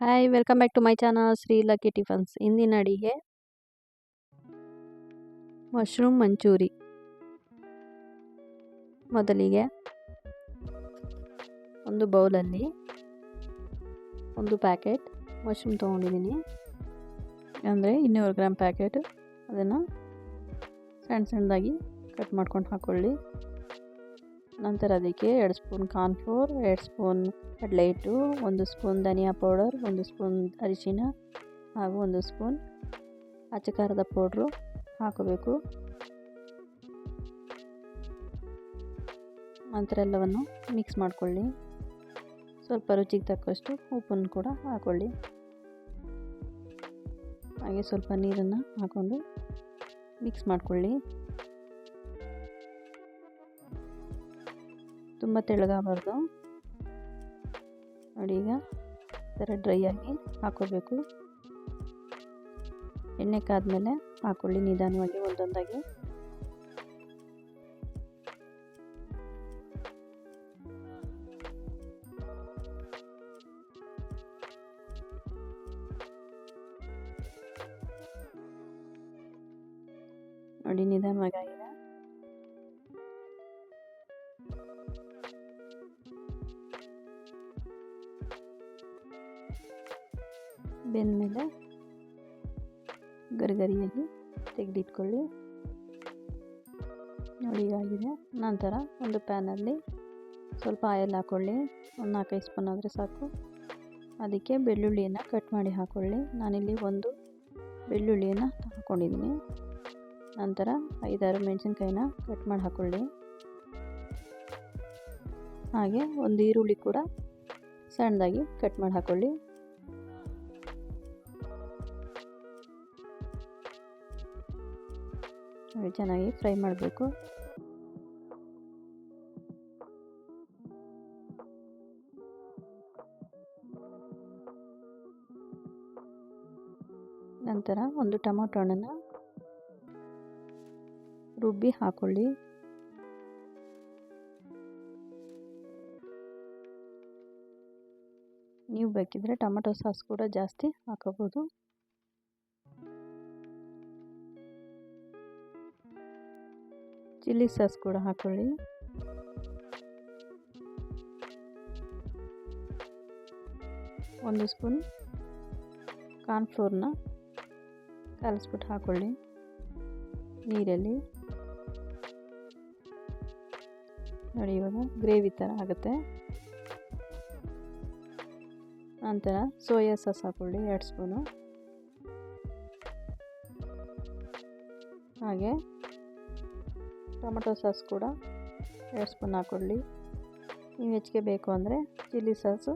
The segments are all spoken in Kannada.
Hi welcome back to my channel Shri Lucky Tiffins. ಇಂದಿನ ಅಡಿಗೆ ಮಶ್ರೂಮ್ ಮಂಚೂರಿ. ಮೊದಲಿಗೆ ಒಂದು ಬೌಲಲ್ಲಿ ಒಂದು ಪ್ಯಾಕೆಟ್ ಮಶ್ರೂಮ್ ತೊಗೊಂಡಿದ್ದೀನಿ, ಅಂದರೆ 200 ಗ್ರಾಮ್ ಪ್ಯಾಕೆಟ್. ಅದನ್ನು ಸಣ್ಣ ಸಣ್ಣದಾಗಿ ಕಟ್ ಮಾಡ್ಕೊಂಡು ಹಾಕ್ಕೊಳ್ಳಿ. ನಂತರ ಅದಕ್ಕೆ 2 ಸ್ಪೂನ್ ಕಾರ್ನ್ಫ್ಲೋರ್, 2 ಸ್ಪೂನ್ ಕಡಲೆ ಹಿಟ್ಟು, 1 ಸ್ಪೂನ್ ಧನಿಯಾ ಪೌಡರ್, 1 ಸ್ಪೂನ್ ಅರಿಶಿನ ಹಾಗೂ 1 ಸ್ಪೂನ್ ಅಚ್ಚ ಖಾರದ ಪೌಡ್ರು ಹಾಕಬೇಕು. ನಂತರ ಎಲ್ಲವನ್ನು ಮಿಕ್ಸ್ ಮಾಡಿಕೊಳ್ಳಿ. ಸ್ವಲ್ಪ ರುಚಿಗೆ ತಕ್ಕಷ್ಟು ಉಪ್ಪನ್ನು ಕೂಡ ಹಾಕ್ಕೊಳ್ಳಿ. ಹಾಗೆ ಸ್ವಲ್ಪ ನೀರನ್ನು ಹಾಕ್ಕೊಂಡು ಮಿಕ್ಸ್ ಮಾಡಿಕೊಳ್ಳಿ. ತುಂಬ ತೆಳ್ಳಗಾಗಬಾರ್ದು ನೋಡಿ. ಈಗ ಈ ಥರ ಡ್ರೈ ಆಗಿ ಹಾಕೋಬೇಕು. ಎಣ್ಣೆ ಕಾದ್ಮೇಲೆ ಹಾಕ್ಕೊಳ್ಳಿ ನಿಧಾನವಾಗಿ ಒಂದೊಂದಾಗಿ. ನೋಡಿ ನಿಧಾನವಾಗಿ ಆಗಿದೆ. ಬೆಂದಮೇಲೆ ಗರಿಗರಿಯಾಗಿ ತೆಗೆದಿಟ್ಕೊಳ್ಳಿ. ನೋಡಿ ಆಗಿದೆ. ನಂತರ ಒಂದು ಪ್ಯಾನಲ್ಲಿ ಸ್ವಲ್ಪ ಆಯಿಲ್ ಹಾಕ್ಕೊಳ್ಳಿ. ಒಂದು 4-5 ಸ್ಪೂನ್ ಆದರೆ ಸಾಕು. ಅದಕ್ಕೆ ಬೆಳ್ಳುಳ್ಳಿಯನ್ನು ಕಟ್ ಮಾಡಿ ಹಾಕ್ಕೊಳ್ಳಿ. ನಾನಿಲ್ಲಿ ಒಂದು ಬೆಳ್ಳುಳ್ಳಿಯನ್ನು ಹಾಕ್ಕೊಂಡಿದ್ದೀನಿ. ನಂತರ 5-6 ಮೆಣಸಿನ್ಕಾಯಿನ ಕಟ್ ಮಾಡಿ ಹಾಕ್ಕೊಳ್ಳಿ. ಹಾಗೆ ಒಂದು ಈರುಳ್ಳಿ ಕೂಡ ಸಣ್ಣದಾಗಿ ಕಟ್ ಮಾಡಿ ಹಾಕ್ಕೊಳ್ಳಿ. ಚೆನ್ನಾಗಿ ಫ್ರೈ ಮಾಡಬೇಕು. ನಂತರ ಒಂದು ಟೊಮೊಟೊ ಹಣ್ಣನ್ನು ರುಬ್ಬಿ ಹಾಕ್ಕೊಳ್ಳಿ. ನೀವು ಬೇಕಿದ್ರೆ ಟೊಮೊಟೊ ಸಾಸ್ ಕೂಡ ಜಾಸ್ತಿ ಹಾಕೋಬೋದು. ಚಿಲ್ಲಿ ಸಾಸ್ ಕೂಡ ಹಾಕ್ಕೊಳ್ಳಿ. ಒಂದು ಸ್ಪೂನ್ ಕಾರ್ನ್ಫ್ಲೋರ್ನ ಕಲಿಸ್ಬಿಟ್ಟು ಹಾಕ್ಕೊಳ್ಳಿ ನೀರಲ್ಲಿ. ನೋಡಿ ಇವಾಗ ಗ್ರೇವಿ ಥರ ಆಗುತ್ತೆ. ನಂತರ ಸೋಯಾ ಸಾಸ್ ಹಾಕ್ಕೊಳ್ಳಿ 2 ಸ್ಪೂನು. ಹಾಗೆ ಟೊಮೊಟೊ ಸಾಸ್ ಕೂಡ 2 ಸ್ಪೂನ್ ಹಾಕ್ಕೊಳ್ಳಿ. ನೀವು ಹೆಚ್ಚಿಗೆ ಬೇಕು ಅಂದರೆ ಚಿಲ್ಲಿ ಸಾಸು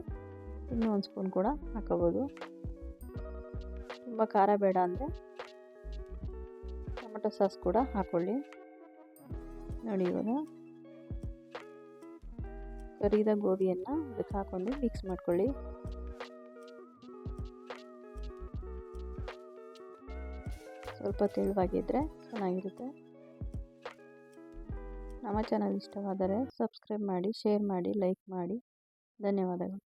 ಇನ್ನೂ 1 ಸ್ಪೂನ್ ಕೂಡ ಹಾಕೋಬೋದು. ತುಂಬ ಖಾರ ಬೇಡ ಅಂದರೆ ಟೊಮೊಟೊ ಸಾಸ್ ಕೂಡ ಹಾಕ್ಕೊಳ್ಳಿ. ನೋಡಿ ಇವಾಗ ಕರಿದ ಗೋಬಿಯನ್ನು ಅದಕ್ಕೆ ಹಾಕ್ಕೊಂಡು ಮಿಕ್ಸ್ ಮಾಡ್ಕೊಳ್ಳಿ. ಸ್ವಲ್ಪ ತೆಳುವಾಗಿದ್ದರೆ ಚೆನ್ನಾಗಿರುತ್ತೆ. ನಮ್ಮ ಚಾನಲ್ ಇಷ್ಟವಾದರೆ ಸಬ್ಸ್ಕ್ರೈಬ್ ಮಾಡಿ, ಶೇರ್ ಮಾಡಿ, ಲೈಕ್ ಮಾಡಿ. ಧನ್ಯವಾದಗಳು.